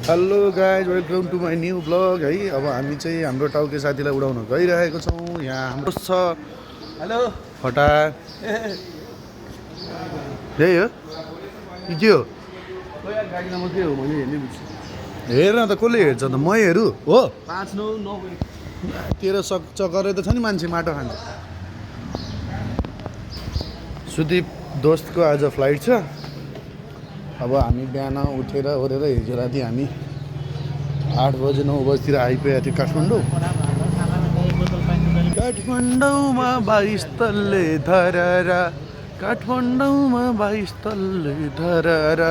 Hello guys welcome to my new blog है। अब हामी चाहिँ हाम्रो टाउके साथीलाई उडाउन गइरहेको छौँ। यहाँ हाम्रो छ हेलो फटा यही हो कि के हो गाडीमा मात्रै हो मैले हेर्ने हेर्न त कसले हेर्छ त मै हेरु हो 5-9 तेरो चक्करै त छ नि मान्छे माटो खान्छ। सुदीप दोस्तको आज फ्लाइट छ। अब हामी बिहान उठेर ओरेर हिजो राति हामी 8 बजे 9 बजीतिर आइपुगेको थियो काठमाडौँ। काठमाडौँमा 22 तल्ले धरारा, काठमाडौँमा 22 तल्ले धरारा,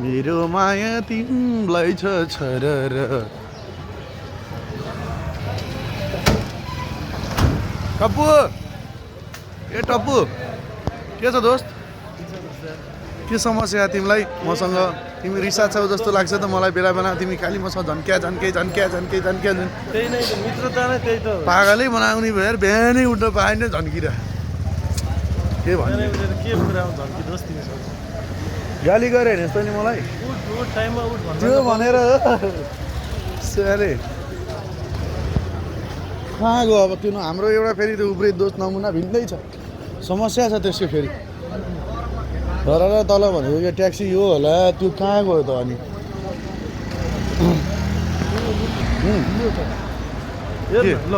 मेरो माया तिमीलाई छ छरर। टप्पु ए टप्पु के छ दोस्त? के समस्या तिमीलाई मसँग? तिमी रिसा छौ जस्तो लाग्छ त मलाई बेला बेला। तिमी खालि मसँग झन्क्या झन्के झन्क्या झन्के झन्क्या झन् त्यही नै मित्रता नै त्यही त पागलै बनाउने भएर बिहानै उठ्न पाएन झन्किरा के भन्ने के कुरा झन्की दोस्त तिमीसँग गाली गरे हेर्नुहोस् त नि मलाई उठ टाइममा उठ भन्नु त्यो भनेर सारे कहाँ गयो अब त्यो हाम्रो एउटा फेरि त्यो उब्रे दोस्त नमुना भिन्दै छ। समस्या छ त्यसको फेरि तर तल भनेको यो ट्याक्सी यो होला त्यो कहाँ गयो त अनि ल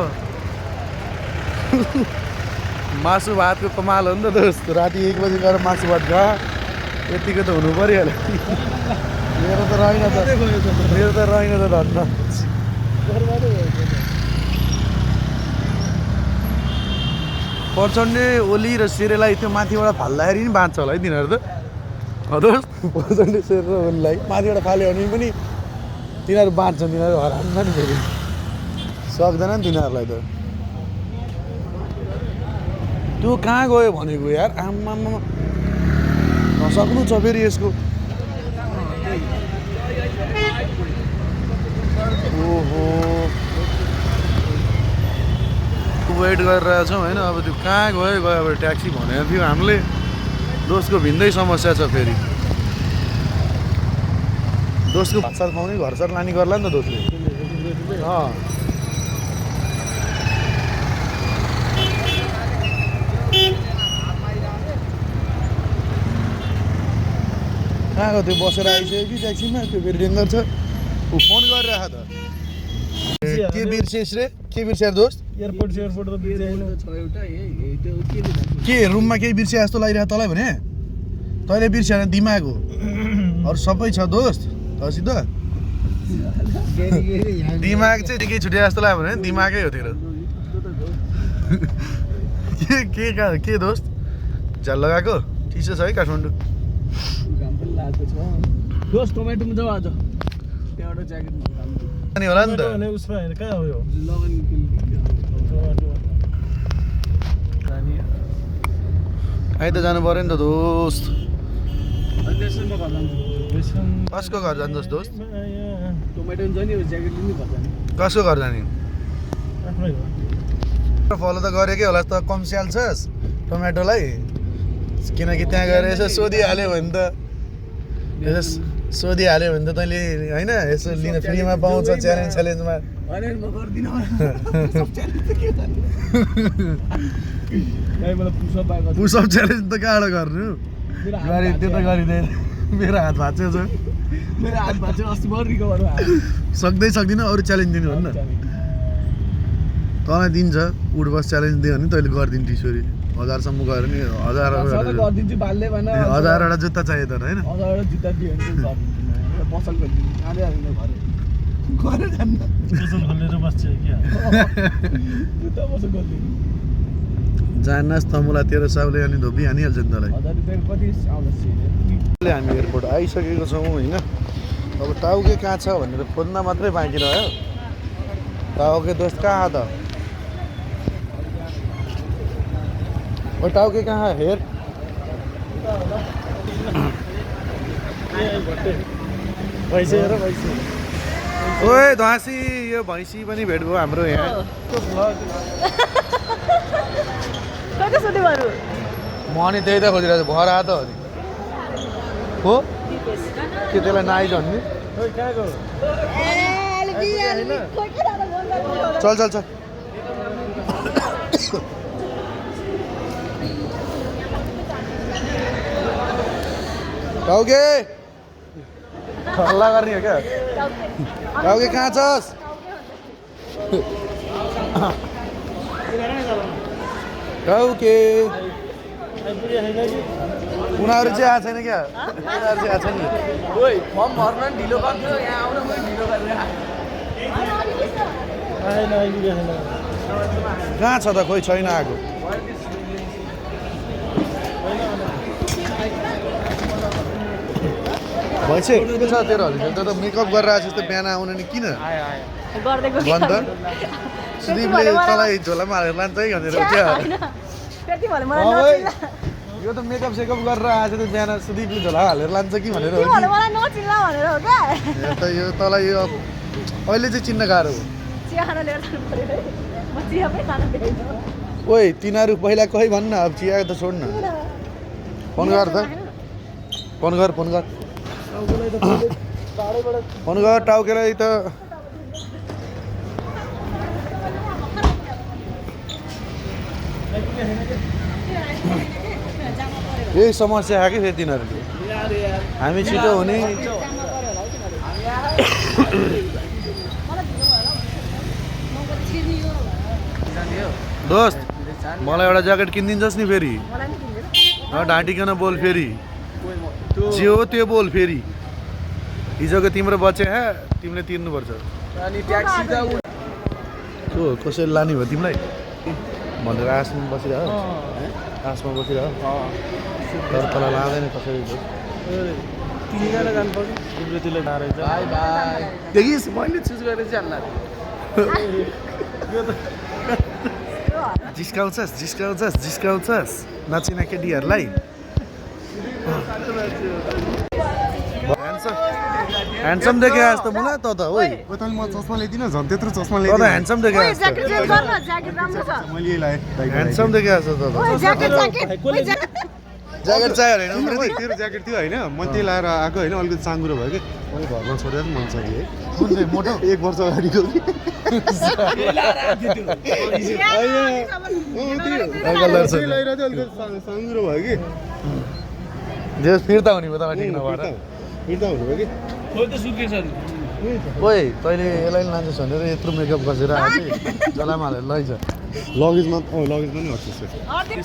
मासु भातको कमाल हो नि त दोस्त। राति 1 बजी गएर मासु भात खा यतिको त हुनु परिहाल्यो। मेरो त रहेन त धन्न। पर्चन्डे ओली र सेरेलाई त्यो माथिबाट फाल्दाखेरि नि बाँच्छ होला है तिनीहरू त दोस्त। पर्चन्डे सेरे र ओलीलाई माथिबाट फाल्यो भने पनि तिनीहरू बाँच्छन्। तिनीहरू हराउँछ नि फेरि सक्दैन नि तिनीहरूलाई त। त्यो कहाँ गयो भनेको यार आम्मामा नसक्नु छ फेरि यसको। ओहो वेट गरिरहेको छौँ होइन। अब त्यो कहाँ गयो अब ट्याक्सी भनेको थियो हामीले। दोस्तको भिन्दै समस्या छ फेरि। दोस्तको भातसात पाउने घरसर लाने गर्ला नि त दोस्तले। कहाँ गयो त्यो बसेर आइसक्यो कि ट्याक्सीमा? त्यो फेरि डेन्जर छ। ऊ फोन गरिरहेको त के बिर्सेस् रे? के बिर्स्या दोस्त? एयरपोर्ट त बिर्सेन छ एउटा के रुममा केही बिर्स्या जस्तो लागिरहेको तँलाई भने? तैँले बिर्स्या दिमाग हो अरू सबै छ दोस्त तँसित। दिमाग चाहिँ केही छुट्या जस्तो लाग्यो भने दिमागै हो तेरो। के दोस्त झ्याल लगाएको चिसो छ है काठमाडौँ? दोस्त टोमेटोमा जाऊ आज त्यहाँबाट ज्याकेट अनि होला नि त। उसमा हेर कहाँ हो यो आइ त जानु पऱ्यो नि त दोस्त। कसको घर जान्छस् दोस्त? टोमेटो हुन्छ नि ज्याकेट लिनु पर्छ नि। कसको घर जाने? आफ्नै हो। फलो त गरेकै होला त कम स्याल छस् टोमेटोलाई। किनकि त्यहाँ गएर यसो सोधिहाल्यो भने त तैँले होइन यसो लिन फ्रीमा पाउँछ च्यालेन्जमा। पुसअप च्यालेन्ज त कहाँबाट गर्नु? त्यो त गरिँदैन। मेरो हात भाँच्यो छ। सक्दिनँ अरू च्यालेन्ज दिनु भन्नु न। तँलाई दिन्छ उठबस च्यालेन्ज दियो भने तैँले गरिदिनु टिस्योरी 1000सम्म गयो भने 1000वटा जुत्ता चाहियो त होइन? जान्नास् तमुला तेरो साउले अनि धोपी हानिहाल्छ नि तँलाई। हामी एयरपोर्ट आइसकेको छौँ होइन। अब टाउके कहाँ छ भनेर खोज्न मात्रै बाँकी रह्यो। टाउके दोस्त कहाँ त? ओ टाउके कहाँ हेर? ओए ध्वासी यो भैँसी पनि भेट भयो हाम्रो यहाँ। म अनि त्यही त खोजिरहेको छु भर आएको त हो नि हो के त्यसलाई नआइज भन्ने? चल चल चल टाउके हल्ला गर्ने हो क्या टाउके कहाँ छस् टाउके उनीहरू चाहिँ आएको छैन क्या उनीहरू चाहिँ आएको छैन फर्म भर्न ढिलो गर्छु यहाँ आउन पनि ढिलो गरेर कहाँ छ त खोइ छैन आएको भैँसे के छ तेरो हलिस त मेकअप गरेर आएको जस्तो बिहान आउनु नि किन भन् त सुदीपले तँलाई झोलामा हालेर लान्छ है भनेर क्या यो त मेकअप सेकअप गरेर आएको त बिहान सुदीपले झोला हालेर लान्छ कि भनेर हो कि यो तँलाई यो अहिले चाहिँ चिन्न गाह्रो हो ओइ तिनीहरू पहिला कोही भन्न अब चिया त छोड् न फोन गर त फोन गर टाउकेलाई त यही समस्या आयो कि फेरि तिनीहरूले हामी छिटो हुने दोस्त मलाई एउटा ज्याकेट किनिदिन्छस् नि फेरि ढाँटिकन बोल फेरि जे हो त्यो बोल फेरि हिजोको तिम्रो बचे तिमीले तिर्नुपर्छ कसैले लाने भयो तिमीलाई भनेर आसमा बसिरह आसमा बसिरह तर तँलाई लाँदैन कसरी तिनजना जानु पर्छ तिम्रो त्यसले नारहेछ देखिस् मैले चुज गरेर चाहिँ हाल्ला जिस्काउँछस् नचिना केटीहरूलाई ह्यान्डसम देखे आज त मलाई त ओइ तैँले म चस्मा ल्याइदिन झन् त्यत्रो चस्मा त ल्याइदिन ह्यान्डसम देखे आज मैले लगाएँ ह्यान्डसम देखे आज त ज्याकेट चाहियो होइन तेरो ज्याकेट थियो होइन म त्यही लगाएर आएको होइन अलिकति साँगुरो भयो कि मैले घरमा छोडेर मन छ कि है कुन चाहिँ मोटो 1 वर्ष अगाडिको साँगुरो भयो कि जे फिर्ता हुने भयो तपाईँ ठिक नभएर फिर्ता हुनुभयो कि ओइ तैँले यसलाई लान्छस् भनेर यत्रो मेकअप गरेर आएको जलामा हालेर लैजा लगेजमा लगेजमा नि हट्छ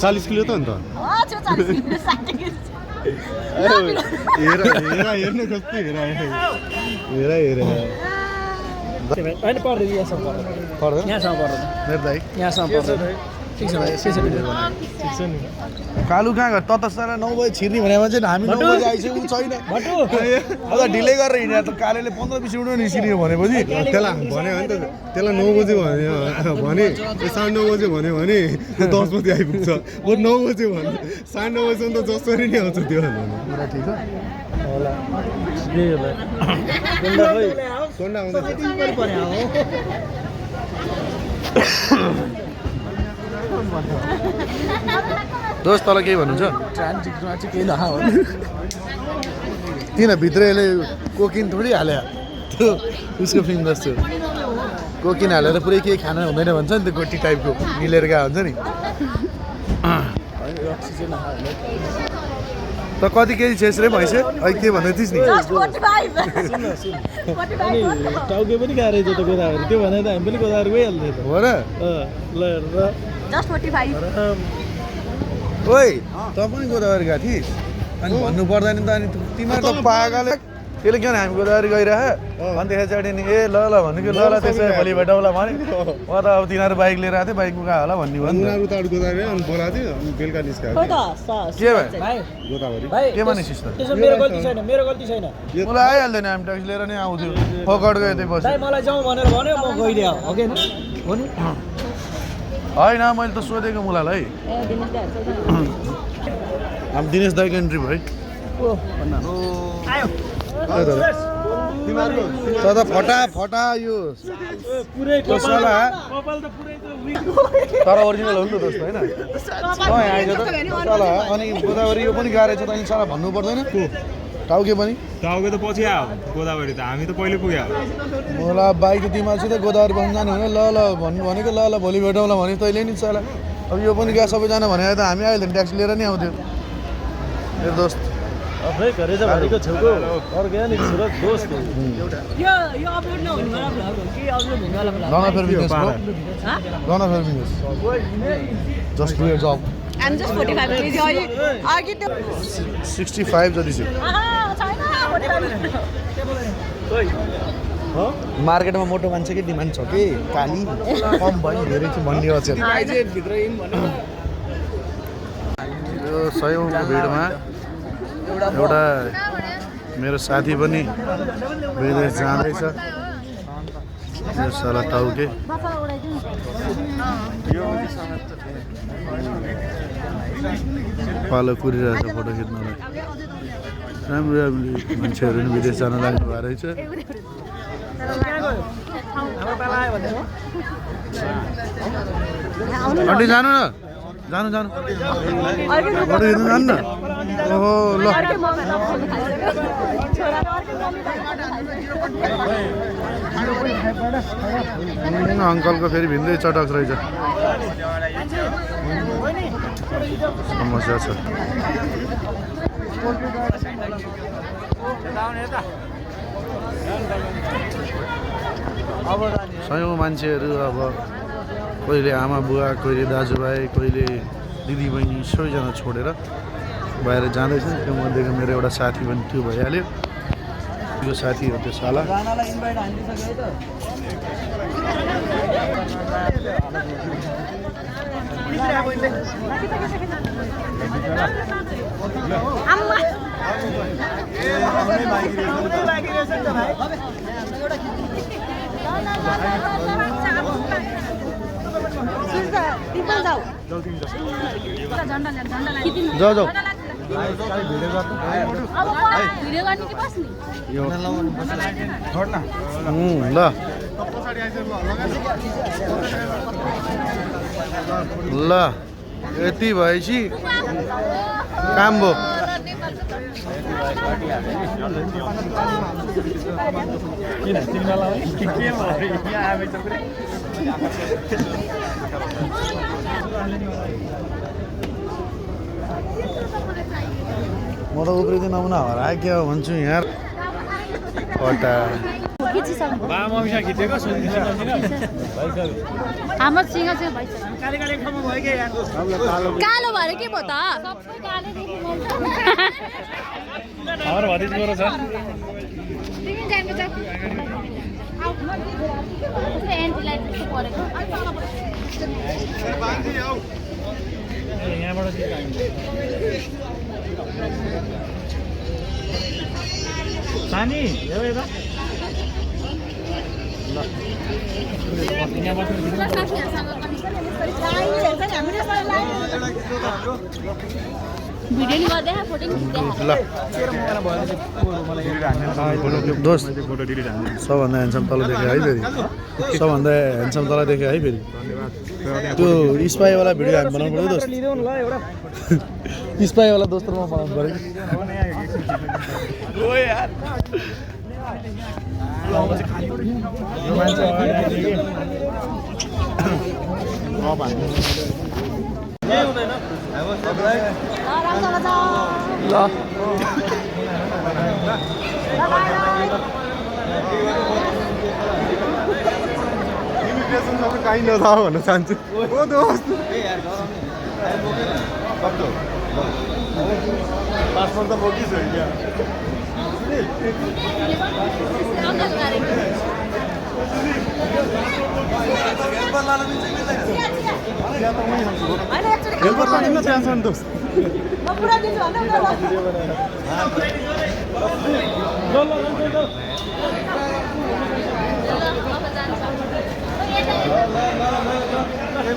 40 किलो त अन्त हेर्न कस्तो हेर होइन पर्दैन यहाँसम्म पर्दैन यहाँसम्म पर्दैन मेरो दाइ यहाँसम्म पर्दैन ठिक छ भाइ के छ भिडियो ठिक छ नि कालु कहाँ गयो त सारा 9 बजे छिर्ने भनेमा चाहिँ हामी 9 बजे आइसक्यौँ छैन अब ढिलै गरेर हिँडेर त कालेले 15-20 मिनट निस्किने भनेपछि त्यसलाई भन्यो भने त त्यसलाई 9 बजे भने 9:30 बजे भन्यो भने 10 बजे आइपुग्छ ओ 9 बजे भने 9:30 बजेसम्म त जसरी नै आउँछ त्यो कुरा ठिक हो होला यही हो भाइ कोन्डा आउँदैछ दोस्त तँलाई केही भन्नुहुन्छ ट्रान्जिटमा चाहिँ केही नखा हो किन भित्रले कोकिन थोरै हाल्यो त्यो उसको फिल्म जस्तो कोकिन हालेर पुरै केही खाना हुँदैन भन्छ नि त्यो गोटी टाइपको मिलेर गएको हुन्छ नि त कति केजी छेस रे भैँसे अहिले के भन्दै थिइस् नि अनि टाउके पनि खाएर त गोदावरी त्यो भने त हामी पनि गोदावरी गइहाल्थ्यो त हो र ल Just 45. ओइ त पनि गोदावरी गएको थिइस् अनि भन्नु पर्दैन त अनि तिमीहरू त पागल त्यसले किन हामी गोदावरी गइरह अनि त्यसपछि नि ए ल ल भन्नु कि ल ल त्यसो भोलि भेटौँला भने म त अब तिनीहरू बाइक लिएर आएको थिएँ बाइकमा गयो होला भन्ने भयो नि उनीहरू त गोदावरी अनि बोलाएको थियो अनि बेलुका निस्क्यो के भयो भाइ गोदावरी भाइ के मानिसिस् त त्यसो मेरो गल्ती छैन मलाई आइहाल्दैन हामी ट्याक्सी लिएर नै आउँथ्यो फोकट गयो त्यही पछि भाइ मलाई जाउँ भनेर भन्यो म गइदिएँ हो कि हो नि होइन मैले त सोधेको मुलालाई हामी दिनेश दाइको एन्ट्री भयो त फटा यो पुरै साला कपाल त पुरै त तर ओरिजिनल हो नि त दोस्त होइन आइज त तल अनि गोदावरी यो पनि गाह्रो छ त अनि साला भन्नु पर्दैन टाउके पनि टाउको त पछि आयो गोदावरी त हामी त पहिले पुग्यो मलाई बाइक त तिमीहरूसित गोदावरी बस्नु जाने भने ल ल भन्नु भनेको ल ल भोलि भेटौँला भने तैँले नि चला अब यो पनि गएको सबैजना भने त हामी अहिले ट्याक्सी लिएर नि आउँथ्यो मेरो दोस्त अफै घरेजा भनेको छेउको अर्ग्यानिक सुरत दोस्त यो अपलोड नहुनेवाला भ्लग हो कि अपलोड हुनेवाला vlog None of your business, bro. Huh? None of your business. Just do your job. I'm just 45 kg. Are you 65 जति छ छैन 45 मार्केटमा मोटो मान्छेकै डिमान्ड छ कि काली कम भयो धेरै चाहिँ भन्ने अचेल यो सयौँको भिडमा एउटा मेरो साथी पनि विदेश जाँदैछ यो साला टाउके पालो कुरिरहेछ फोटो खिच्नलाई राम्रो राम्रो मान्छेहरू पनि विदेश जान लाग्नु भएको रहेछ अन्टी जानु न जानु जानु फोटो खिच्नु जानु न ओहो ल अङ्कलको फेरि भिन्दै चटक रहेछ समस्या छ सयौँ मान्छेहरू अब कहिले आमा बुवा कहिले दाजुभाइ कहिले दिदीबहिनी सबैजना छोडेर बाहिर जाँदैछन् त्यो मध्येको मेरो एउटा साथी पनि त्यो भइहाल्यो यो साथी हो त्यो साला जाऊ जाऊ ल ल यति भएपछि काम भयो म त उब्रिँदै नमुना हरा क्या भन्छु यहाँ कटा कालो भएर के भयो त सानी भिडियो गर्दै फोटो दोस्त सबभन्दा ह्यान्डसम तल देखेँ है फेरि सबभन्दा ह्यान्डसम तल देखेँ है फेरि त्यो स्पाईवाला भिडियो हामी बनाउनु पऱ्यो दोस्त स्पाईवाला दोस्तरमा बनाउनु पऱ्यो ल इमिग्रेसन सबै काहीँ नजाऊ भन्न चाहन्छु ओ दोस्त पासपोर्ट त बोकिस हो क्या हेल्पर लानु चाहन्छ नि दोस्त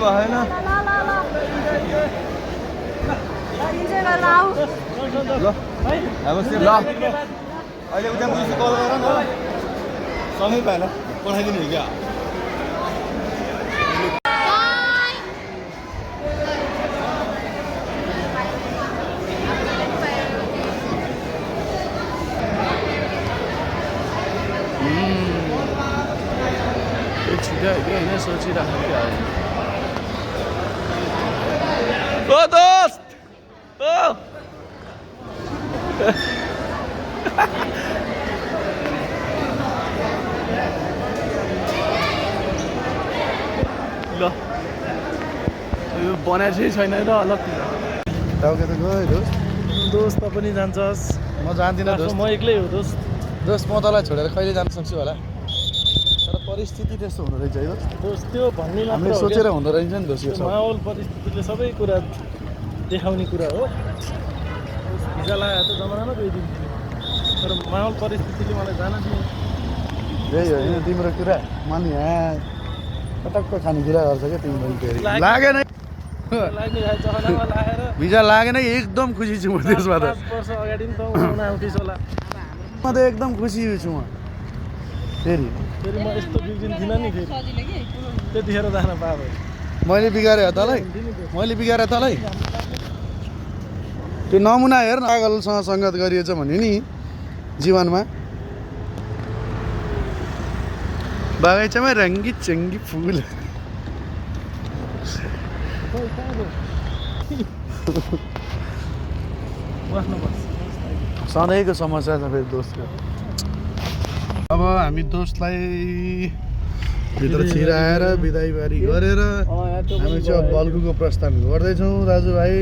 भएन ल अहिले उता पुलिस कल गर न समय पाएन पठाइदिनु क्या होइन सोचिरहेको क्या ओ दोस्त ओ ल यो बनाएर चाहिँ छैन र अलग टाउके त गयो दोस्त दोस्त त पनि जान्छस् म जान्दिनँ दोस्त म एक्लै हो दोस्त दोस्त म तँलाई छोडेर कहिले जान सक्छु होला तर परिस्थिति त्यस्तो हुँदो रहेछ है दोस्त दोस्त त्यो भन्ने हामीले मात्र हो सोचेर क्या। हुँदो रहेछ नि दोस्त यो त्यो सब माहौल परिस्थितिले सबै कुरा देखाउने कुरा हो भिजा लगाएर त जमानामा गइदिन्थ्यो तर माहौल परिस्थितिले मलाई जान दियो त्यही होइन तिम्रो कुरा मैले यहाँ पटक्क खाने कुरा गर्छ क्या तिम्रो फेरि लाग्यो। लागेन लाग्ने भाइ चहनामा लगाएर भिजा लागेन एकदम खुसी छु म त्यसमा त 5 वर्ष अगाडि नि त उठाउन आउँथिस् होला म त एकदम खुसी छु म फेरि फेरि म यस्तो बिग्रिन थिइनँ नि फेरि त्यतिखेर जान पाएँ मैले बिगारेँ हो तँलाई मैले बिगारेँ तँलाई त्यो नमुना हेर न पागलसँग सङ्गत गरिएछ भने नि जीवनमा बगैँचामा रङ्गी चङ्गी फुल सधैँको समस्या छ फेरि दोस्तको अब हामी दोस्तलाई भित्र छिराएर बिदाईबारी गरेर हामी चाहिँ अब बल्कुको प्रस्थान गर्दैछौँ दाजुभाइ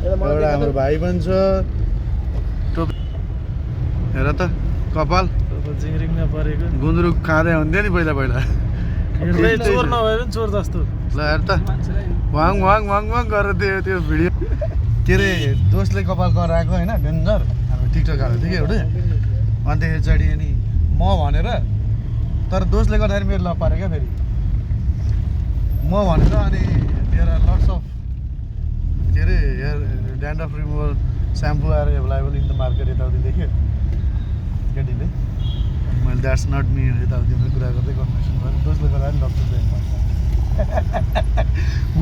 एउटा हाम्रो भाइ पनि छ टोपी हेर त कपाल जिङ्रिङमा परेको गुन्द्रुक खाँदै हुन्थ्यो नि पहिला पहिला हेर्दै चोर नभए पनि चोर जस्तो ल हेर त वाङ वाङ वाङ वाङ गरेर त्यो भिडियो के अरे दोस्तले कपाल कराएको होइन डेन्जर हाम्रो टिकटक हालेको थियो कि एउटा अनि त्यसपछि अनि म भनेर तर दोस्तले गर्दाखेरि मेरो ल पारे क्या फेरि म भनेर अनि तेरो लट्स अफ के अरे हेयर ड्यान्ड्रफ रिमुभल स्याम्पू आएर एभाइलेबल इन द मार्केट यताउति देख्यो केटीले मैले द्याट्स नट मी यताउतिमा कुरा गर्दै कन्भर्सेसन गरेँ दोस्तले गर्दाखेरि डक्टर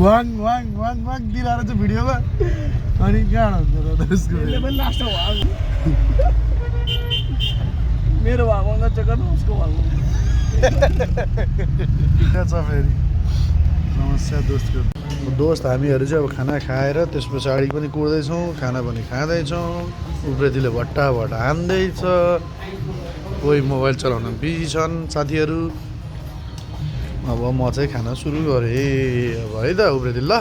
वाङ वाङ वाङ वाङ दिलाएर चाहिँ भिडियोमा अनि कहाँ हुन्छ र दोस्तको मेरो भागमा चक्कर उसको भागमा छ फेरि समस्या दोस्तको दोस्त हामीहरू चाहिँ अब खाना खाएर त्यस पछाडि पनि कुर्दैछौँ खाना पनि खाँदैछौँ उब्रेतीले भट्टाभट हान्दैछ कोही मोबाइल चलाउन बिजी छन् साथीहरू अब म चाहिँ खाना सुरु गरेँ अब है त उब्रेती ल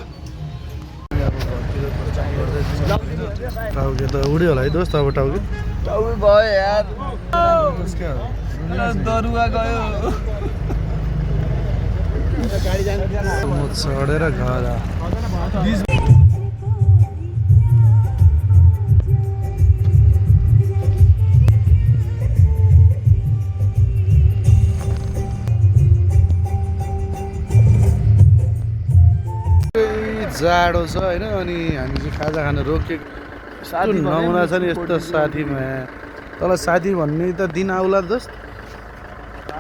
टाउके त उड्यो होला है दोस्त अब टाउके भयो यार दरुवा गयो चढेर घर जाडो छ होइन अनि हामी चाहिँ खाजा खान रोकेको नमुना छ नि यस्तो साथीमा तँलाई साथी भन्ने त दिन आउला दोस्त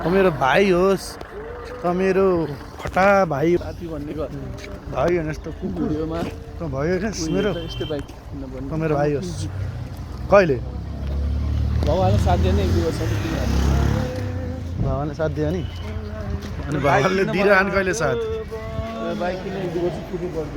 त मेरो भाइ होस् त मेरो फटा भाइ साथी भन्ने भाइ होइन यस्तो कुकुर त भयो क्या मेरो यस्तै बाइक त मेरो भाइ होस् कहिले भगवान्ले साथ दिए नि 1-2 वर्ष भगवान्ले साथ दियो नि अनि भगवान्ले दिइरहनु कहिले साथ बाइक किन्ने 1-2 वर्ष पुग्नु पर्छ